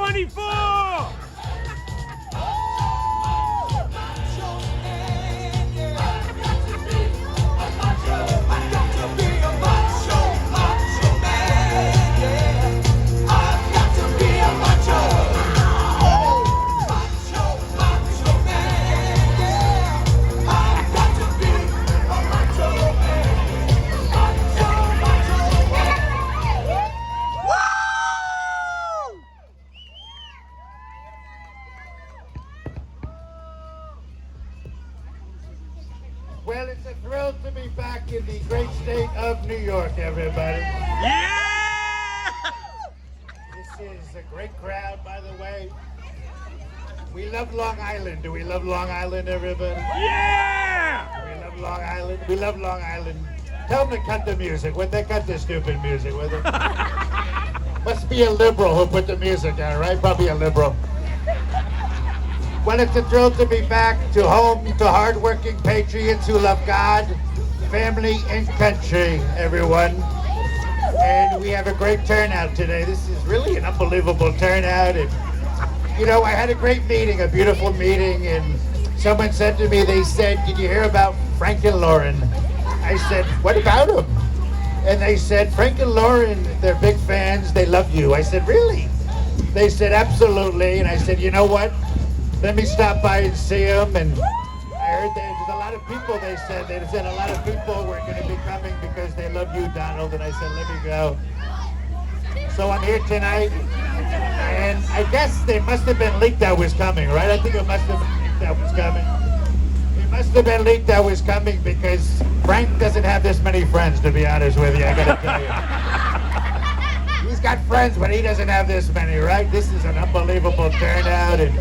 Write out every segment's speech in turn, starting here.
24! Well, it's a thrill to be back in the great state of New York, everybody. Yeah! This is a great crowd, by the way. We love Long Island. Do we love Long Island, everybody? Yeah! We love Long Island. We love Long Island. Tell them to cut the music. Would they cut this stupid music, would they? Must be a liberal who put the music on, right? Probably a liberal. Well, it's a thrill to be back to home, to hardworking patriots who love God, family, and country, everyone. And we have a great turnout today. This is really an unbelievable turnout. And, you know, I had a great meeting, a beautiful meeting, and someone said to me, they said, did you hear about Frank and Lauren? I said, what about him? And they said, Frank and Lauren, they're big fans, they love you. I said, really? They said, absolutely. And I said, you know what? Let me stop by and see them. And I heard there's a lot of people, they said a lot of people were going to be coming because they love you, Donald. And I said, let me go. So I'm here tonight. And I guess they must have been leaked I was coming, right? I think it must have been leaked I was coming. It must have been leaked I was coming because Frank doesn't have this many friends, to be honest with you, I got to tell you. He's got friends, but he doesn't have this many, right? This is an unbelievable turnout. And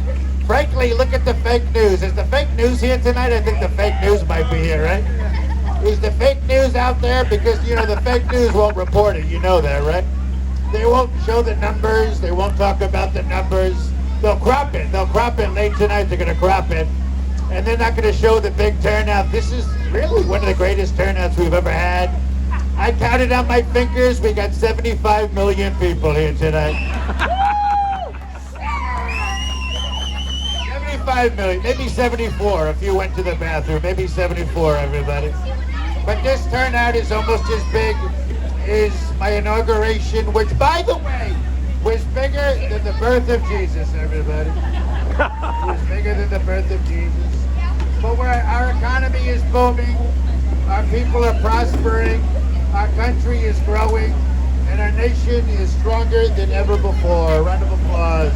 frankly, look at the fake news. Is the fake news here tonight? I think the fake news might be here, right? Is the fake news out there? Because, you know, the fake news won't report it. You know that, right? They won't show the numbers. They won't talk about the numbers. They'll crop it. They'll crop it late tonight. They're going to crop it. And they're not going to show the big turnout. This is really one of the greatest turnouts we've ever had. I counted on my fingers. We got 75 million people here tonight. 75 million, maybe 74 if you went to the bathroom. Maybe 74, everybody. But this turnout is almost as big as my inauguration, which, by the way, was bigger than the birth of Jesus, everybody. It was bigger than the birth of Jesus. But our economy is booming, our people are prospering, our country is growing, and our nation is stronger than ever before. A round of applause.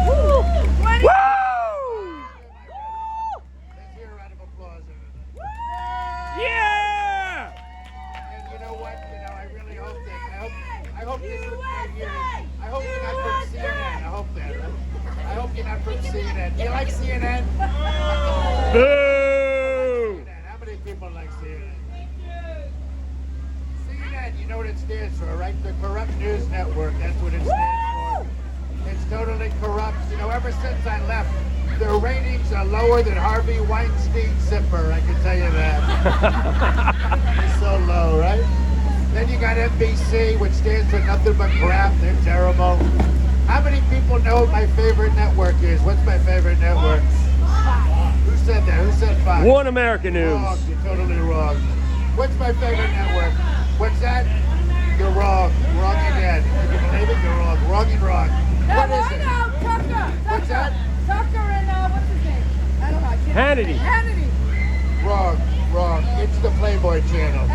Woo! Let's hear a round of applause, everybody. Yeah! And you know what? You know, I really hope that. I hope this is right here. I hope you're not from CNN. I hope that, right? I hope you're not from CNN. Do you like CNN? Boo! How many people like CNN? CNN, you know what it stands for, right? The Corrupt News Network. That's what it stands for. It's totally corrupt. You know, ever since I left, their ratings are lower than Harvey Weinstein's zipper. I can tell you that. It's so low, right? Then you got NBC, which stands for nothing but crap. They're terrible. How many people know what my favorite network is? What's my favorite network? Who said that? Who said Fox? One America News. Wrong. You're totally wrong. What's my favorite network? What's that? You're wrong. Wrong again. Can you believe it? You're wrong. Wrong and wrong. What is it? Tucker. What's that? Tucker and what's his name? I don't know. I can't Hannity. Hannity. Wrong. Wrong. It's the Playboy Channel.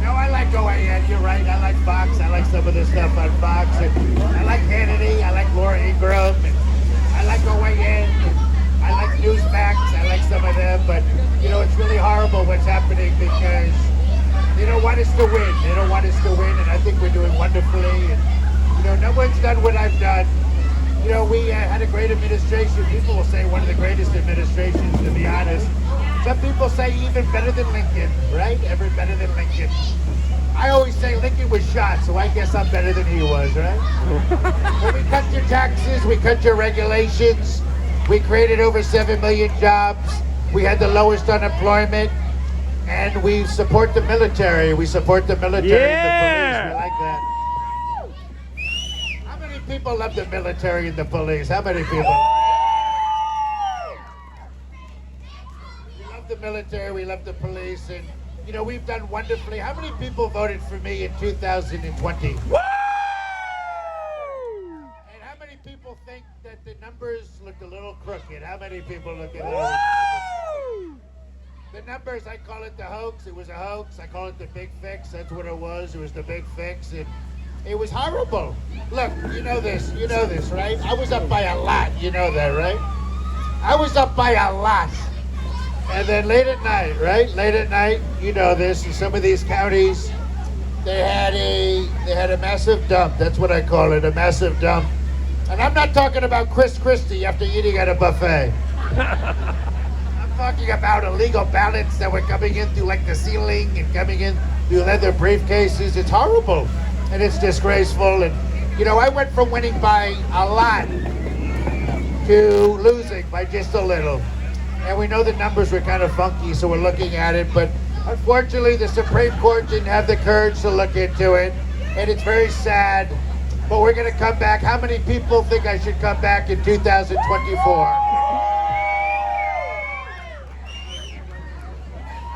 No, I like OAN. You're right. I like Fox. I like some of the stuff on Fox. And I like Hannity. I like Laura Ingraham. And I like OAN. And I like Newsmax. I like some of them. But, you know, it's really horrible what's happening because they don't want us to win. They don't want us to win. And I think we're doing wonderfully. And, you know, no one's done what I've done. You know, we had a great administration. People will say one of the greatest administrations, to be honest. Some people say even better than Lincoln, right? Ever better than Lincoln. I always say Lincoln was shot, so I guess I'm better than he was, right? When we cut your taxes, we cut your regulations. We created over 7 million jobs. We had the lowest unemployment. And we support the military. We support the military and the police. We like that. people love the military and the police? How many people? We love the military, we love the police, and you know, we've done wonderfully. How many people voted for me in 2020? And how many people think that the numbers looked a little crooked? How many people look at it? The numbers, I call it the hoax. It was a hoax. I call it the big fix. That's what it was. It was the big fix. And it was horrible. Look, you know this, right? I was up by a lot. You know that, right? I was up by a lot. And then late at night, right? Late at night, you know this, in some of these counties, they had a massive dump. That's what I call it, a massive dump. And I'm not talking about Chris Christie after eating at a buffet. I'm talking about illegal ballots that were coming in through like the ceiling and coming in through leather briefcases. It's horrible and it's disgraceful. And you know, I went from winning by a lot to losing by just a little. And we know the numbers were kind of funky, so we're looking at it. But unfortunately, the Supreme Court didn't have the courage to look into it. And it's very sad. But we're going to come back. How many people think I should come back in 2024?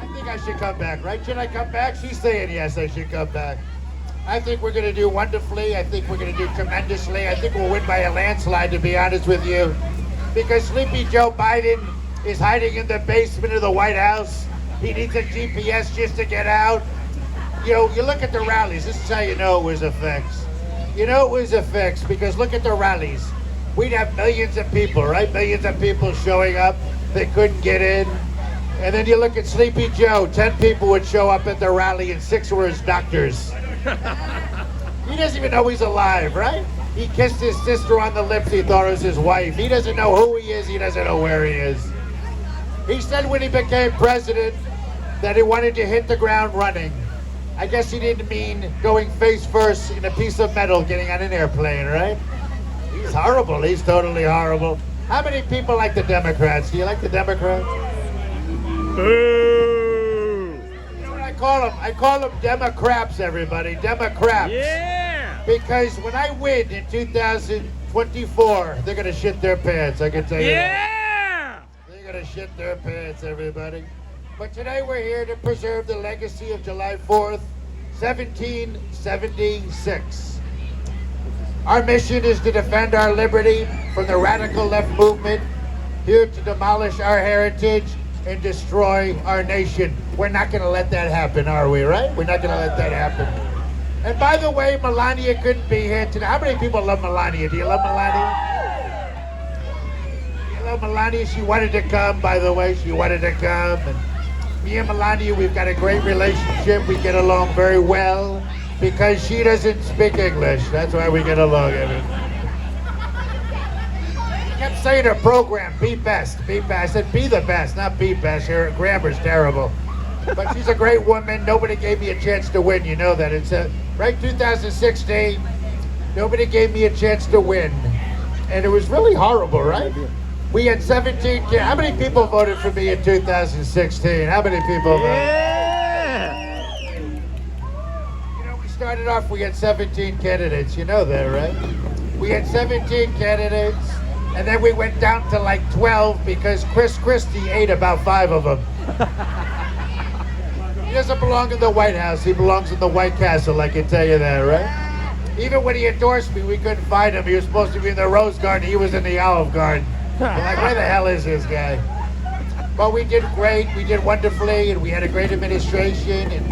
I think I should come back, right? Should I come back? She's saying yes, I should come back. I think we're going to do wonderfully. I think we're going to do tremendously. I think we'll win by a landslide, to be honest with you. Because Sleepy Joe Biden is hiding in the basement of the White House. He needs a GPS just to get out. You know, you look at the rallies. This is how you know it was a fix. You know it was a fix because look at the rallies. We'd have millions of people, right? Millions of people showing up. They couldn't get in. And then you look at Sleepy Joe. 10 people would show up at the rally and 6 were his doctors. He doesn't even know he's alive, right? He kissed his sister on the lips. He thought it was his wife. He doesn't know who he is. He doesn't know where he is. He said when he became president that he wanted to hit the ground running. I guess he didn't mean going face first in a piece of metal getting on an airplane, right? He's horrible. He's totally horrible. How many people like the Democrats? Do you like the Democrats? Boo! You know what I call them? I call them Democrats, everybody. Democrats. Yeah! Because when I win in 2024, they're going to shit their pants. I can tell you that. Yeah! They're going to shit their pants, everybody. But today we're here to preserve the legacy of July 4th, 1776. Our mission is to defend our liberty from the radical left movement, here to demolish our heritage and destroy our nation. We're not going to let that happen, are we, right? We're not going to let that happen. And by the way, Melania couldn't be here today. How many people love Melania? Do you love Melania? You love Melania? She wanted to come, by the way. She wanted to come. And me and Melania, we've got a great relationship. We get along very well because she doesn't speak English. That's why we get along. She kept saying her program, be best, be best. I said, be the best, not be best. Her grammar's terrible. But she's a great woman. Nobody gave me a chance to win. You know that. It's right 2016. Nobody gave me a chance to win. And it was really horrible, right? We had 17 kids. How many people voted for me in 2016? How many people voted? Yeah! You know, we started off, we had 17 candidates. You know that, right? We had 17 candidates, and then we went down to like 12 because Chris Christie ate about 5 of them. He doesn't belong in the White House. He belongs in the White Castle, I can tell you that, right? Even when he endorsed me, we couldn't find him. He was supposed to be in the Rose Garden. He was in the Olive Garden. We're like, where the hell is this guy? But we did great. We did wonderfully, and we had a great administration. And,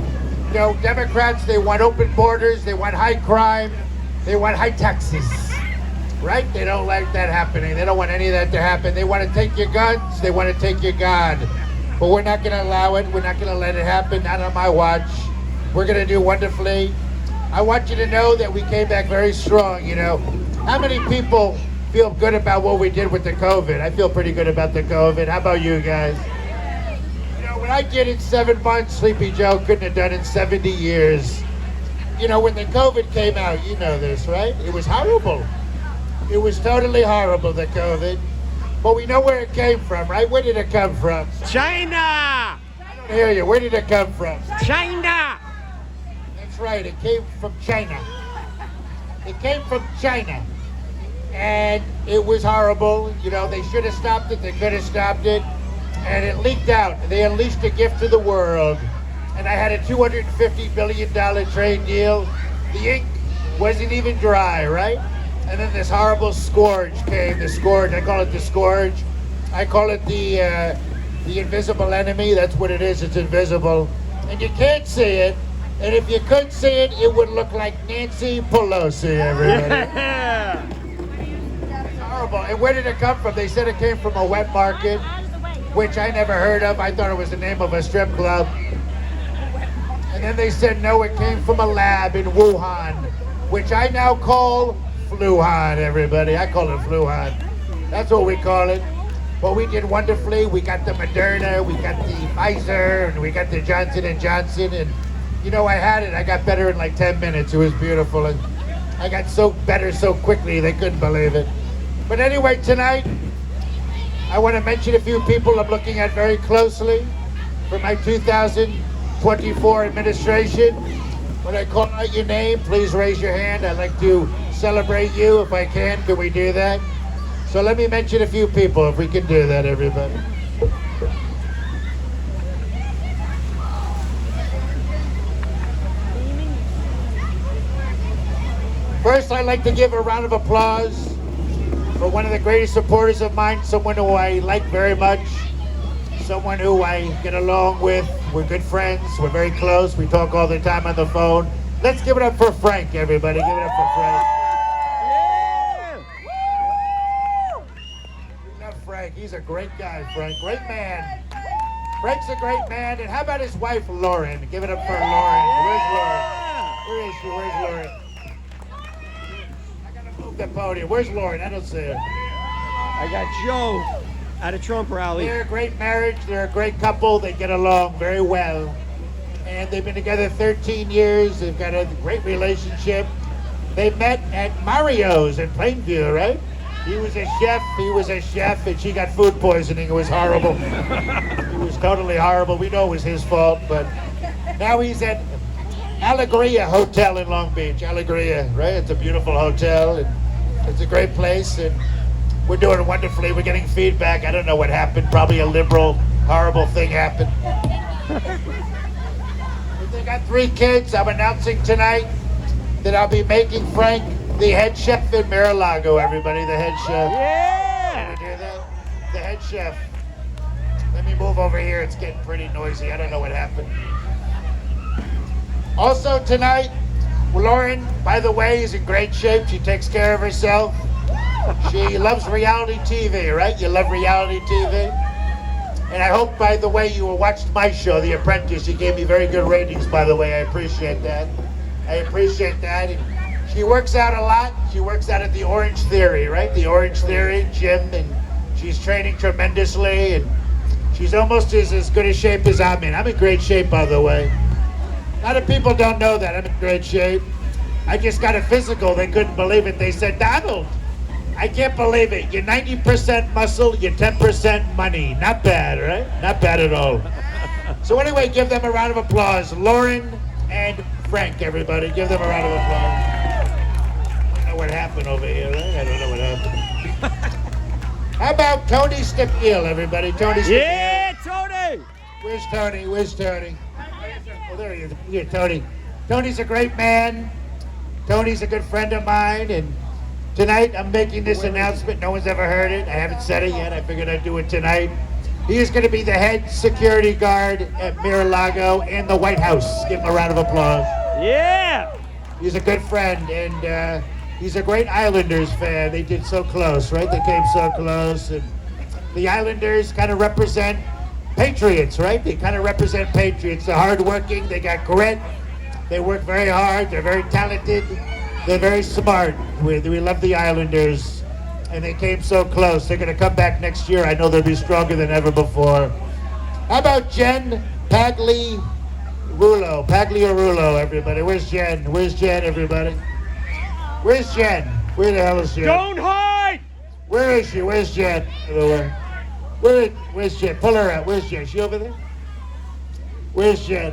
you know, Democrats, they want open borders. They want high crime. They want high taxes, right? They don't like that happening. They don't want any of that to happen. They want to take your guns. They want to take your God. But we're not going to allow it. We're not going to let it happen. Not on my watch. We're going to do wonderfully. I want you to know that we came back very strong, you know. How many people feel good about what we did with the COVID? I feel pretty good about the COVID. How about you guys? You know, what I did in 7 months, Sleepy Joe couldn't have done in 70 years. You know, when the COVID came out, you know this, right? It was horrible. It was totally horrible, the COVID. But we know where it came from, right? Where did it come from? China! I don't hear you. Where did it come from? China! That's right. It came from China. It came from China. and it was horrible. You know, they should have stopped it. They could have stopped it, and it leaked out. They unleashed a gift to the world, and I had a $250 billion trade deal. The ink wasn't even dry, right? And then this horrible scourge came. The scourge. I call it the scourge. I call it the invisible enemy. That's what it is. It's invisible, and you can't see it. And if you could see it, it would look like Nancy Pelosi, everybody. Yeah. Horrible. And where did it come from? They said it came from a wet market, which I never heard of. I thought it was the name of a strip club. And then they said, no, it came from a lab in Wuhan, which I now call Fluhan, everybody. I call it Fluhan. That's what we call it. But we did wonderfully. We got the Moderna, we got the Pfizer, and we got the Johnson & Johnson. And, you know, I had it. I got better in like 10 minutes. It was beautiful. And I got so better so quickly, they couldn't believe it. But anyway, tonight, I want to mention a few people I'm looking at very closely for my 2024 administration. When I call out your name, please raise your hand. I'd like to celebrate you if I can. Can we do that? So let me mention a few people, if we can do that, everybody. First, I'd like to give a round of applause for one of the greatest supporters of mine, someone who I like very much, someone who I get along with. We're good friends. We're very close. We talk all the time on the phone. Let's give it up for Frank, everybody. Give it up for Frank. We love Frank. He's a great guy, Frank. Great man. Frank's a great man. And how about his wife, Lauren? Give it up for Lauren. Where's Lauren? Where is she? Where's Lauren? The podium. Where's Lauren? I don't see her. I got Joe at a Trump rally. They're a great marriage. They're a great couple. They get along very well. And they've been together 13 years. They've got a great relationship. They met at Mario's in Plainview, right? He was a chef, and she got food poisoning. It was horrible. It was totally horrible. We know it was his fault, but now he's at Alegria Hotel in Long Beach. Alegria, right? It's a beautiful hotel, and it's a great place, and we're doing wonderfully. We're getting feedback. I don't know what happened. Probably a liberal, horrible thing happened. They got 3 kids. I'm announcing tonight that I'll be making Frank the head chef in Mar-a-Lago, everybody. The head chef. Yeah. Can you do that? The head chef. Let me move over here. It's getting pretty noisy. I don't know what happened. Also tonight, Lauren, by the way, is in great shape. She takes care of herself. She loves reality TV, right? You love reality TV? And I hope, by the way, you watched my show, The Apprentice. You gave me very good ratings, by the way. I appreciate that. I appreciate that. And she works out a lot. She works out at the Orange Theory, right? The Orange Theory gym, and she's training tremendously, and she's almost as good a shape as I'm in. I'm in great shape, by the way. A lot of people don't know that. I'm in great shape. I just got a physical. They couldn't believe it. They said, Donald, I can't believe it. You're 90% muscle, you're 10% money. Not bad, right? Not bad at all. So anyway, give them a round of applause. Lauren and Frank, everybody. Give them a round of applause. I don't know what happened over here, right? I don't know what happened. How about Tony Stipkiel, everybody? Tony Stipkiel. Yeah, Tony. Where's Tony? Where's Tony? Oh, there he is. Here, Tony. Tony's a great man. Tony's a good friend of mine, and tonight I'm making this announcement. No one's ever heard it. I haven't said it yet. I figured I'd do it tonight. He is going to be the head security guard at Mar-a-Lago and the White House. Give him a round of applause. Yeah. He's a good friend, and he's a great Islanders fan. They did so close, right? They came so close, and the Islanders kind of represent Patriots, right? They kind of represent Patriots. They're hardworking. They got grit. They work very hard. They're very talented. They're very smart. We love the Islanders, and they came so close. They're going to come back next year. I know they'll be stronger than ever before. How about Jen Pagliarulo? Pagliarulo, everybody. Where's Jen? Where's Jen, everybody? Where's Jen? Where the hell is Jen? Don't hide. Where is she? Where's Jen? Where's Jen? Pull her out. Where's Jen? Is she over there? Where's Jen?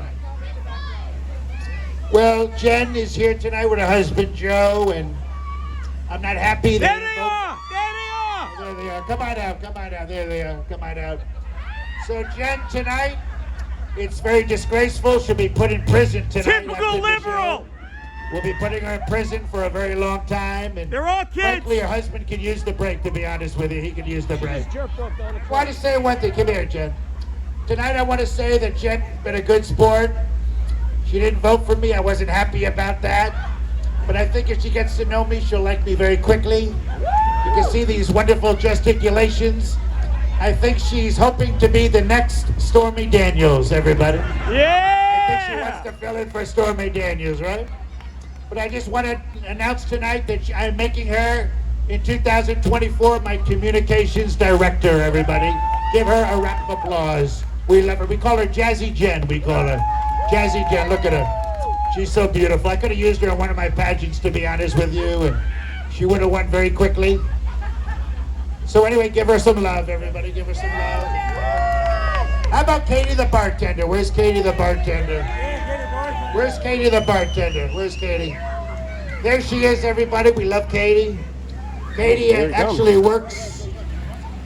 Well, Jen is here tonight with her husband, Joe, and I'm not happy. There they are! There they are! There they are. Come on out. Come on out. There they are. Come on out. So Jen, tonight, it's very disgraceful. She'll be put in prison tonight. Typical after the liberal! show. We'll be putting her in prison for a very long time. And They're all kids! frankly, her husband could use the break, to be honest with you. He could use the break. Just jerked off Donald I want to say one thing. Come here, Jen. Tonight, I want to say that Jen's been a good sport. She didn't vote for me. I wasn't happy about that. But I think if she gets to know me, she'll like me very quickly. You can see these wonderful gesticulations. I think she's hoping to be the next Stormy Daniels, everybody. I think she wants Yeah! to fill in for Stormy Daniels, right? But I just want to announce tonight that I'm making her, in 2024, my communications director, everybody. Give her a round of applause. We love her. We call her Jazzy Jen, we call her. Jazzy Jen, look at her. She's so beautiful. I could have used her in one of my pageants, to be honest with you, and she would have won very quickly. So anyway, give her some love, everybody. Give her some love. How about Katie the bartender? Where's Katie the bartender? Where's Katie the bartender? Where's Katie? There she is, everybody. We love Katie. Katie There you go. actually works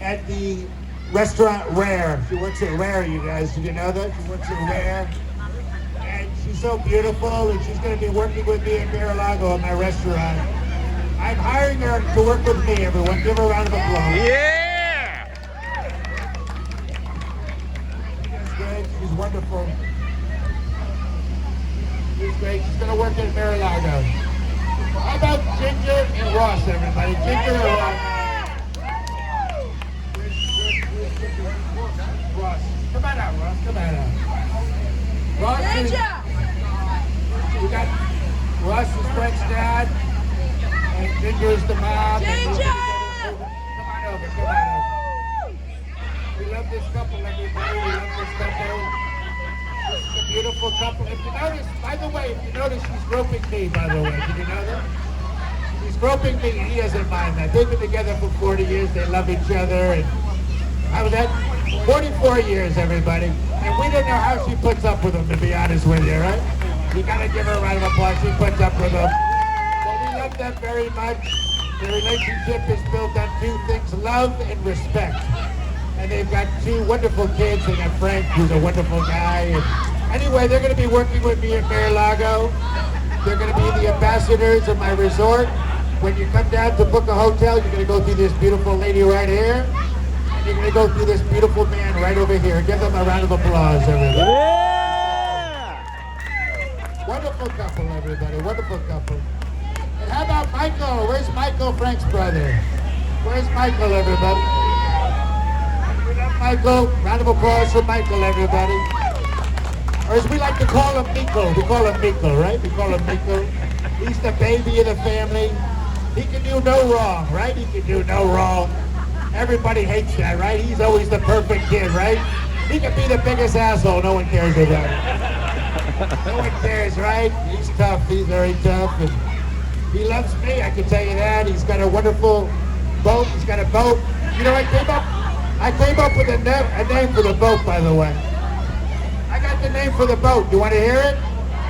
at the restaurant Rare. She works at Rare, you guys. Did you know that? She works at Rare. And she's so beautiful, and she's going to be working with me in Mar-a-Lago at my restaurant. I'm hiring her to work with me, everyone. Give her a round of applause. Yeah! She's great. She's wonderful. She's great. She's going to work at Mar-a-Lago. How about Ginger and Ross, everybody? Ginger and Ross. Ross. Come on out, Ross. Come on out. Ross is, Ginger! we got Ross is Fred's dad, and Ginger is the mom. Ginger! Come on over. Come on over. We love this couple, everybody. We love this couple. This is a beautiful couple. If you notice, by the way, if you notice, she's groping me, by the way. Did you know that? She's groping me, and he doesn't mind that. They've been together for 40 years. They love each other. And how was that? 44 years, everybody. And we don't know how she puts up with him, to be honest with you, right? You gotta give her a round of applause. She puts up with him. But we love them very much. The relationship is built on two things, love and respect. And they've got two wonderful kids. They got Frank, who's a wonderful guy. And anyway, they're going to be working with me in Mar-a-Lago. They're going to be the ambassadors of my resort. When you come down to book a hotel, you're going to go through this beautiful lady right here. And you're going to go through this beautiful man right over here. Give them a round of applause, everybody. Yeah! Wonderful couple, everybody. Wonderful couple. And how about Michael? Where's Michael, Frank's brother? Where's Michael, everybody? We love Michael. Round of applause for Michael, everybody. Or as we like to call him, Miko. We call him Miko, right? We call him Miko. He's the baby of the family. He can do no wrong, right? He can do no wrong. Everybody hates that, right? He's always the perfect kid, right? He can be the biggest asshole. No one cares about it. No one cares, right? He's tough. He's very tough. And he loves me, I can tell you that. He's got a wonderful boat. He's got a boat. You know, I came up with a name for the boat, by the way. I got the name for the boat. You want to hear it?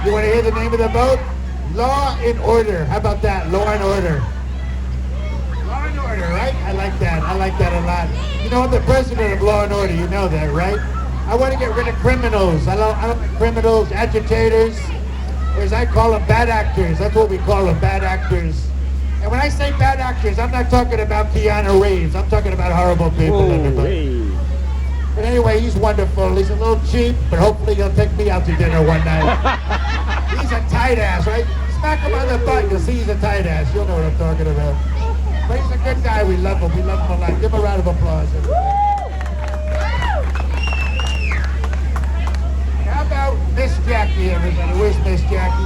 You want to hear the name of the boat? Law and Order. How about that? Law and Order. Law and Order, right? I like that. I like that a lot. You know, I'm the president of Law and Order. You know that, right? I want to get rid of criminals. I don't like criminals, agitators, or as I call them, bad actors. That's what we call them, bad actors. And when I say bad actors, I'm not talking about Keanu Reeves. I'm talking about horrible people, everybody. But anyway, he's wonderful. He's a little cheap, but hopefully he'll take me out to dinner one night. He's a tight ass, right? Smack him on the butt, you'll see he's a tight ass. You'll know what I'm talking about. But he's a good guy. We love him. We love him a lot. Give him a round of applause, everybody. How about Miss Jackie, everybody? Where's Miss Jackie?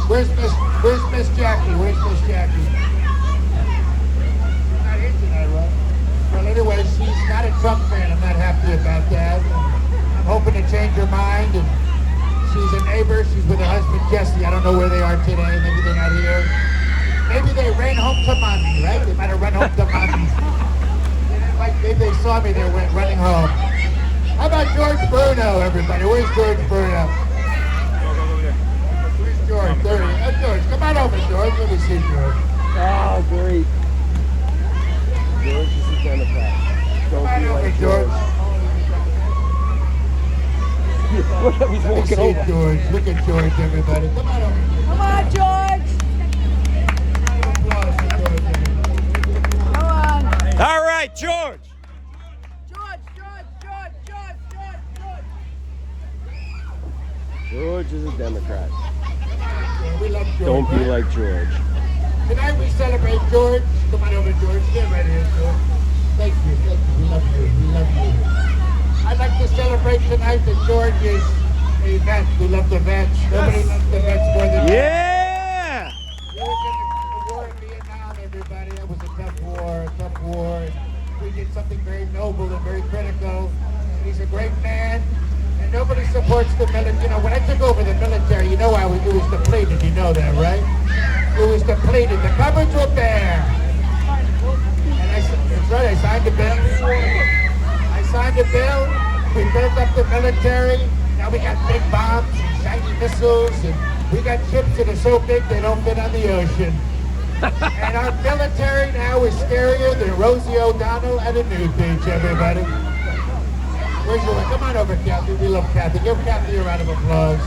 Where's Miss Jackie? Where's Miss Jackie? She's not here tonight, right? Well, anyway, she's not a Trump fan. I'm not happy about that. I'm hoping to change her mind. And she's a neighbor. She's with her husband, Jesse. I don't know where they are today. Maybe they're not here. Maybe they ran home to mommy, right? They might have run home to mommy. Maybe they saw me. They went running home. How about George Bruno, everybody? Where's George Bruno? Where's George? There he is. Oh, George, come on George? Let me see, George. Oh, great. George is a Democrat. Come Don't on be over, like George. George. Look at he's Let me walking see over. George. Look at George, everybody. Come on over. Come on, George. Applause for George, everybody. Come on. All right, George. George, George, George, George, George, George. George is a Democrat. We love George. Don't be right? like George. Tonight we celebrate George. Come on over, George. Get right here, George. Thank you. Thank you. We love you. We love you. I'd like to celebrate tonight that George is a vet. We love the vets. Nobody loves the vets more than Yeah. He was in the war in Vietnam, everybody. That was a tough war. We did something very noble and very critical. He's a great man, and nobody supports the military. You know, when I took over the military, you know, it was depleted. You know that, right? It was depleted. The cupboards were bare. And that's right, I signed a bill. We built up the military. Now we got big bombs and shiny missiles, and we got ships that are so big they don't fit on the ocean. And our military now is scarier than Rosie O'Donnell at a nude beach, everybody. Where's your Come on over, Kathy. We love Kathy. Give Kathy a round of applause.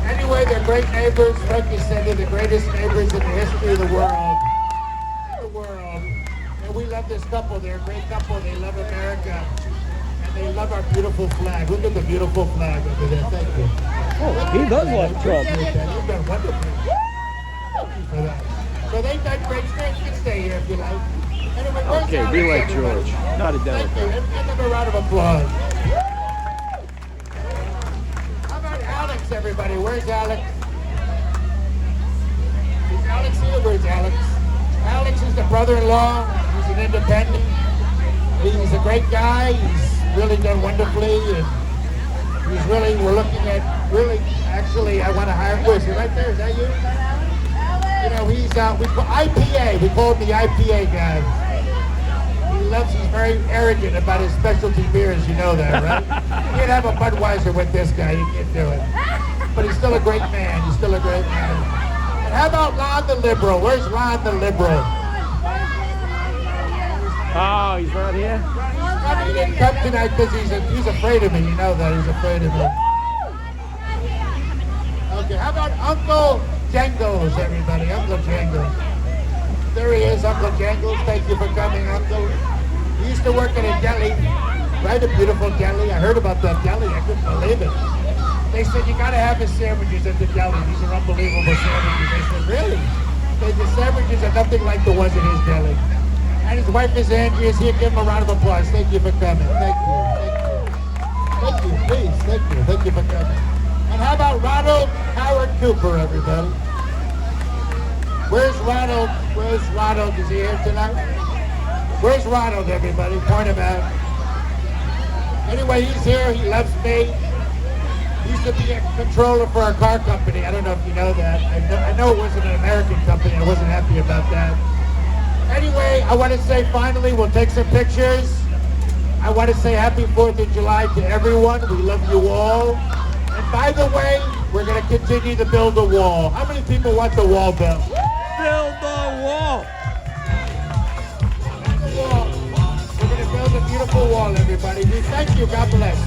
Anyway, they're great neighbors. Frankie said they're the greatest neighbors in the history of the world. And we love this couple. They're a great couple. They love America. And they love our beautiful flag. Look at the beautiful flag over there. Thank you. Oh, he does love Trump. You've done wonderful. Thank you for that. So they've done great things. You can stay here if you like. Anyway, where's Okay, Alex, be like everybody? George. Not a Thank you. Democrat. Give them a round of applause. How about Alex, everybody? Where's Alex? Is Alex here? Where's Alex? Alex is the brother-in-law. He's an independent. He's a great guy. He's really done wonderfully. And he's really, we're looking at, actually, I want to hire, where's he? Right there, is that you? You know, he's, we call IPA. We call him the IPA guy. He's very arrogant about his specialty beers, you know that, right? You can't have a Budweiser with this guy, you can't do it. But he's still a great man, And how about Ron the Liberal? Where's Ron the Liberal? Oh, he's not here? He didn't come tonight because he's afraid of me, you know that, he's afraid of me. Okay, how about Uncle Jangles, everybody? Uncle Jangles. There he is, Uncle Jangles. Thank you for coming, Uncle. He used to work at a deli, right? A beautiful deli. I heard about that deli. I couldn't believe it. They said, you got to have his sandwiches at the deli. These are unbelievable sandwiches. I said, really? The sandwiches are nothing like the ones at his deli. And his wife is Andrea. Here, give him a round of applause. Thank you for coming. Thank you. Thank you. Please. Thank you. Thank you for coming. And how about Ronald Howard Cooper, everybody? Where's Ronald? Where's Ronald? Is he here tonight? Where's Ronald, everybody? Point him out. Anyway, he's here. He loves me. He used to be a controller for a car company. I don't know if you know that. I know it wasn't an American company. I wasn't happy about that. Anyway, I want to say finally, we'll take some pictures. I want to say happy 4th of July to everyone. We love you all. And by the way, we're going to continue to build a wall. How many people want the wall built? Build the wall. We're going to build a beautiful wall, everybody. We thank you. God bless.